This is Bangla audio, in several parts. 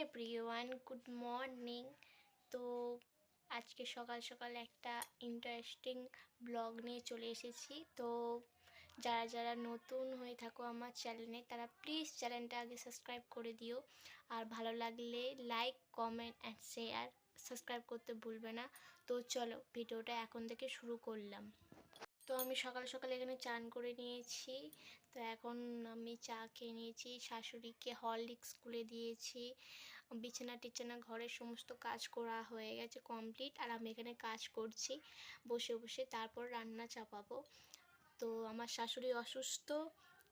Everyone, good morning. তো আজকে সকাল সকাল একটা ইন্টারেস্টিং ব্লগ নিয়ে চলে এসেছি। তো যারা যারা নতুন হয়ে থাকো আমার চ্যানেলে, তারা প্লিজ চ্যানেলটা আগে সাবস্ক্রাইব করে দিও। আর ভালো লাগলে like, comment and share, subscribe করতে ভুলবে না। তো চলো ভিডিওটা এখন থেকে শুরু করলাম। তো আমি সকাল সকাল এখানে চান করে নিয়েছি। তো এখন আমি চা খেয়ে নিয়েছি, শাশুড়িকে হরলিক্স গুলে দিয়েছি, বিছানা টিছানা ঘরের সমস্ত কাজ করা হয়ে গেছে কমপ্লিট। আর আমি এখানে কাজ করছি বসে বসে, তারপর রান্না চাপাবো। তো আমার শাশুড়ি অসুস্থ,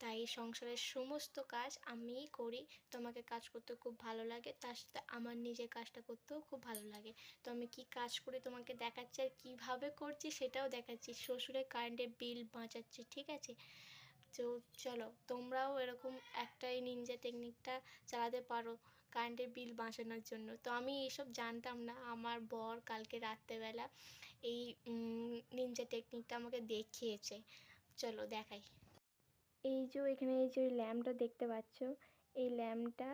তাই সংসারের সমস্ত কাজ আমিই করি। তো আমাকে কাজ করতে খুব ভালো লাগে, তার সাথে আমার নিজের কাজটা করতেও খুব ভালো লাগে। তো আমি কি কাজ করি তোমাকে দেখাচ্ছি, আর কীভাবে করছি সেটাও দেখাচ্ছি। শ্বশুরের কারেন্টের বিল বাঁচাচ্ছি, ঠিক আছে? তো চলো তোমরাও এরকম একটাই নিনজা টেকনিকটা চালাতে পারো কারেন্টের বিল বাঁচানোর জন্য। তো আমি এসব জানতাম না, আমার বর কালকে রাত্রেবেলা এই নিনজা টেকনিকটা আমাকে দেখিয়েছে। চলো দেখাই। এই যে এখানে এই যে ল্যাম্পটা দেখতে পাচ্ছ, এই ল্যাম্পটা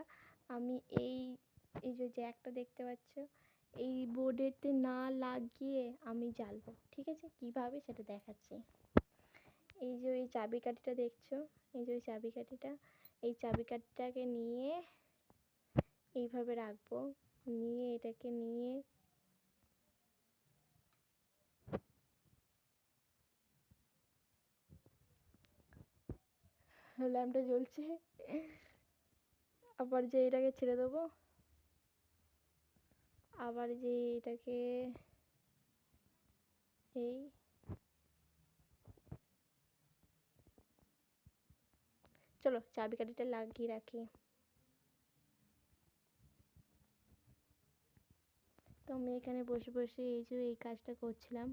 আমি এই যে জ্যাকটা দেখতে পাচ্ছ, এই বোর্ডেতে না লাগিয়ে আমি জ্বালবো, ঠিক আছে? কিভাবে সেটা দেখাচ্ছি। এই যে ওই চাবিকাঠিটা দেখছো, এই যে ওই চাবিকাঠিটা, এই চাবিকাঠিটাকে নিয়ে এইভাবে রাখবো, নিয়ে এটাকে নিয়ে ল্যাম্পটা জ্বলছে। আবার যে এটাকে ছেড়ে দেবো, আবার যে এটাকে এই চলো চাবিকাঠিটা লাগিয়ে রাখি। তো আমি এখানে বসে বসে এই যে এই কাজটা করছিলাম।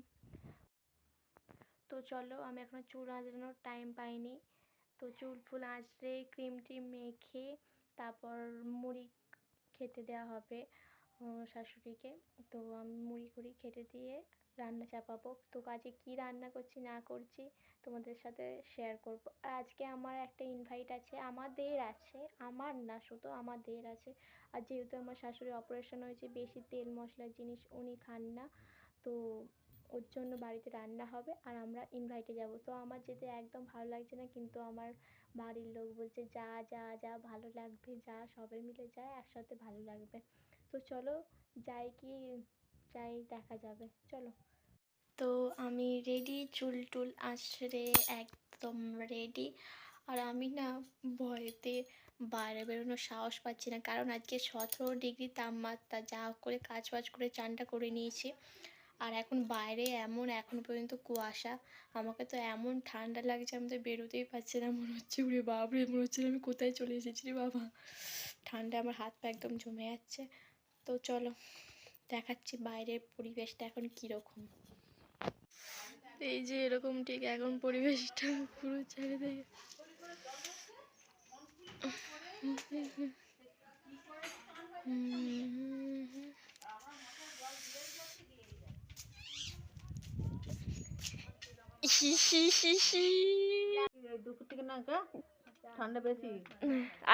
তো চলো, আমি এখনো চুল আঁচড়ানোর টাইম পাইনি। তো চুল ফুল আঁচড়ে ক্রিম টিম মেখে তারপর মুড়ি খেতে দেওয়া হবে শাশুড়িকে। তো আমি মুড়ি কুড়ি খেতে দিয়ে রান্না চাপাবো। তো কাজে কি রান্না করছি না করছি তোমাদের সাথে শেয়ার করব। আর আজকে আমার একটা ইনভাইট আছে, আমাদের আছে, আমার না শুধু আমাদের আছে। আর যেহেতু আমার শাশুড়ি অপারেশন হয়েছে, বেশি তেল মশলার জিনিস উনি খান না, তো ওর জন্য বাড়িতে রান্না হবে আর আমরা ইনভাইটে যাব। তো আমার যেতে একদম ভালো লাগছে না, কিন্তু আমার বাড়ির লোক বলছে যা যা যা, ভালো লাগবে, যা, সবাই মিলে যায় একসাথে ভালো লাগবে। তো চলো যাই, কি যাই দেখা যাবে, চলো। তো আমি রেডি, চুল টুল আঁচড়ে একদম রেডি। আর আমি না ভয়েতে বাইরে বেরোনোর সাহস পাচ্ছি না, কারণ আজকে 17 ডিগ্রি তাপমাত্রা। যা হোক করে কাজ বাজ করে চানটা করে নিয়েছি, আর এখন বাইরে এমন এখনো পর্যন্ত কুয়াশা। আমাকে তো এমন ঠান্ডা লাগছে, আমি তো বেরোতেই পারছি না। মনে হচ্ছে উড়ে বাবরে, মনে হচ্ছে আমি কোথায় চলে এসেছি রে বাবা। ঠান্ডায় আমার হাত পা একদম জমে যাচ্ছে। তো চলো দেখাচ্ছি বাইরের পরিবেশটা এখন কীরকম। এই যে এরকম ঠিক এখন পরিবেশটা পুরো চারিদিকে। ঠান্ডা বেশি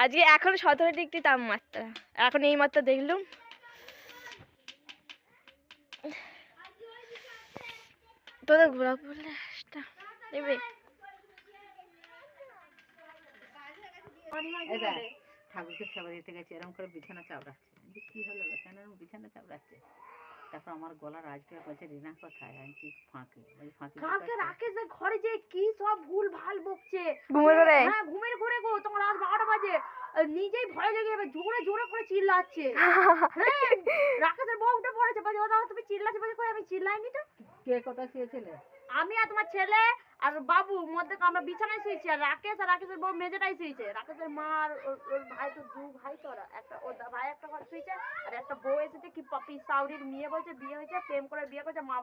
আজকে এখন 17 ডিগ্রি তাপমাত্রা, এখন এই মাত্রা দেখলুম। তোদের ঘোরা পড়লে দেবে। ঠাকুরকে সেবা দিতে গেছে, এরকম করে বিছানা চাপড়াচ্ছে। কি হলো কেন বিছানা চাপড়াচ্ছে? তারপর আমার গলার রাজবিয়া বলছে রিনা কোথায়? আমি ফাঁকি ফাঁকি রাকেশের ঘরে যে কি সব ভুল ভাল বকছে ঘুমের ঘরে গো, তোমার রাত 12টা বাজে, নিজেই ভয় লেগে যাবে, জোরে জোরে করে চিল্লাচ্ছে। হ্যাঁ, রাকেশের বউ উঠে পড়েছে, বলছে ও তুমি চিল্লাচ্ছে, বলছে কই আমি চিল্লাইনি তো। কে কোথায় শুয়েছিলে? আমি আর তোমার ছেলে আর বাবু মধ্যে আমরা বিছানায় শুয়েছি, আর রাকেশের বউ মেঝেটাই শুয়েছে। রাকেশের মা আর ওর ভাই, তো দু ভাই, তো একটা ওর ভাই একটা ঘর শুয়েছে, আর একটা বউ এসেছে কি পপি সাউরির মেয়ে, বলছে বিয়ে হয়েছে, প্রেম করে বিয়ে করছে, মা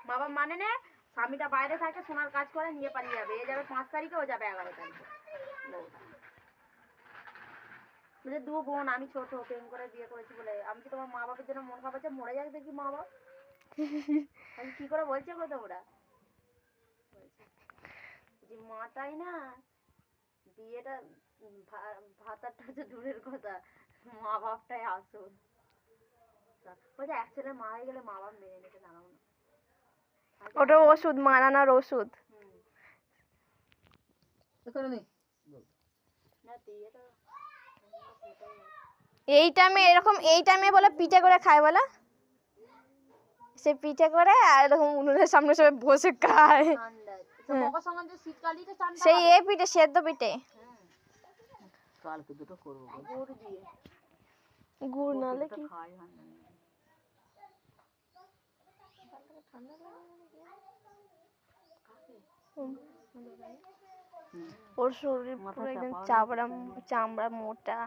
বাবা মানে নে, স্বামীটা বাইরে থাকে, সোনার কাজ করে, নিয়ে পালিয়ে যাবে। এ যাবে 5 তারিখে, ও যাবে 11 তারিখে। বলছে দু বোন, আমি ছোট, প্রেম করে বিয়ে করেছি বলে। আমি কি তোমার মা বাবার জন্য মন খারাপ আছে? মরে যাক দেখি মা বাবা। আমি কি করে বলছে গো তোমরা? যে মাটাই না বিয়েটা ভাতারটা হচ্ছে দূরের কথা, মা বাপটাই আসল। বলছে এক ছেলে মারা গেলে মা বাপ মেনে নিতে দাঁড়াবো না। ওটা ওষুধ, মানানোর ওষুধ। এই টাইমে বলে পিঠে করে খায় বলে, সে পিঠে করে আর এরকম উনুনের সামনে সবাই বসে খায়। সেই এ পিঠে, সেদ্ধ পিঠে। কালকে দুটো করবো গুড় দিয়ে। গুড় নালে কি ওর শরীর পুরো একদম চামড়া মোটা।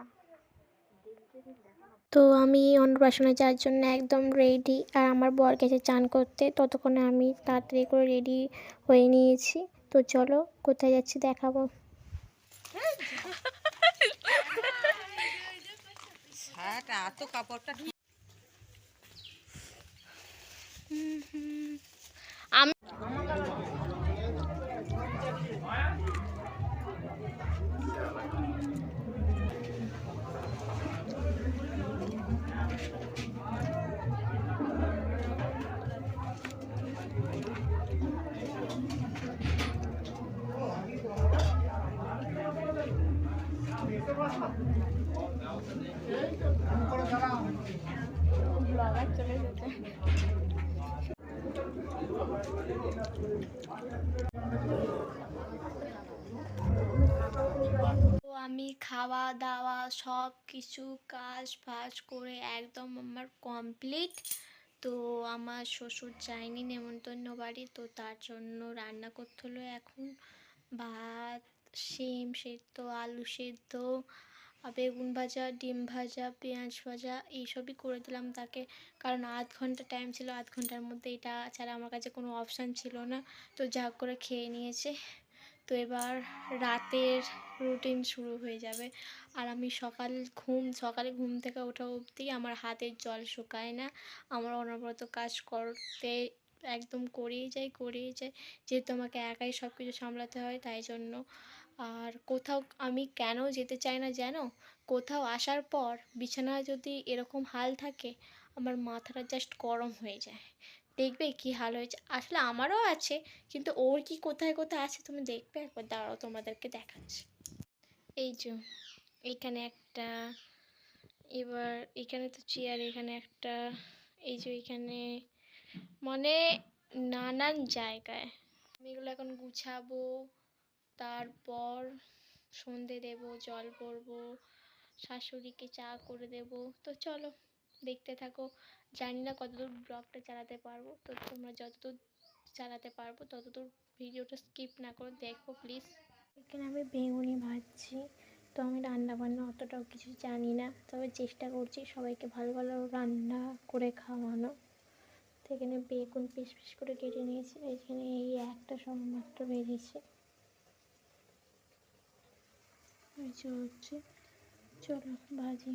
তো আমি অন্নপ্রাশনে যাওয়ার জন্য একদম রেডি, আর আমার বর গেছে চান করতে, ততক্ষণে আমি তাড়াতাড়ি করে রেডি হয়ে নিয়েছি। তো চলো কোথায় যাচ্ছি দেখাবো। আমি ব্লগার চলে এসেছে। তো আমি খাওয়া দাওয়া সব কিছু কাজ ফাজ করে একদম আমার কমপ্লিট। তো আমার শ্বশুর যায়নি নেমন্তন্ন বাড়ি, তো তার জন্য রান্না করতে হলো এখন ভাত, শিম সেদ্ধ, আলু সেদ্ধ, বেগুন ভাজা, ডিম ভাজা, পেঁয়াজ ভাজা এইসবই করে দিলাম তাকে, কারণ 8 ঘন্টা টাইম ছিল, 8 ঘন্টার মধ্যে এটা ছাড়া আমার কাছে কোনো অপশান ছিল না। তো যা করে খেয়ে নিয়েছে। তো এবার রাতের রুটিন শুরু হয়ে যাবে। আর আমি সকালে ঘুম থেকে ওঠা অবধি আমার হাতের জল শুকায় না। আমার অনবরত কাজ করতে একদম করেই যাই। যেহেতু আমাকে একাই সব কিছু সামলাতে হয় তাই জন্য। আর কোথাও আমি কেন যেতে চাই না জানো? কোথাও আসার পর বিছানায় যদি এরকম হাল থাকে, আমার মাথাটা জাস্ট গরম হয়ে যায়। দেখবে কি হাল হয়েছে, আসলে আমারও আছে, কিন্তু ওর কি কোথায় আছে তুমি দেখবে একবার, দাঁড়াও তোমাদেরকে দেখাচ্ছি। এই যে এখানে একটা, এবার এখানে তো চেয়ার, এখানে একটা, এই যে এখানে, মানে নানান জায়গায় আমি এগুলো এখন গুছাবো। তারপর সন্ধে দেব, জল পরবো, শাশুড়িকে চা করে দেব। তো চলো দেখতে থাকো। জানি না কতদূর ব্লগটা চালাতে পারবো, তো তোমরা যতদূর চালাতে পারবো ততদূর ভিডিওটা স্কিপ না করে দেখো প্লিজ। এখানে আমি বেগুনি ভাজছি। তো আমি রান্না বান্না অতটাও কিছু জানি না, তবে চেষ্টা করছি সবাইকে ভালো ভালো রান্না করে খাওয়ানো। তো এখানে বেগুন পিস পিস করে কেটে নিয়েছি, এখানে এই একটা সবেমাত্র বেরিয়েছে। হচ্ছে, চলো ভাজি।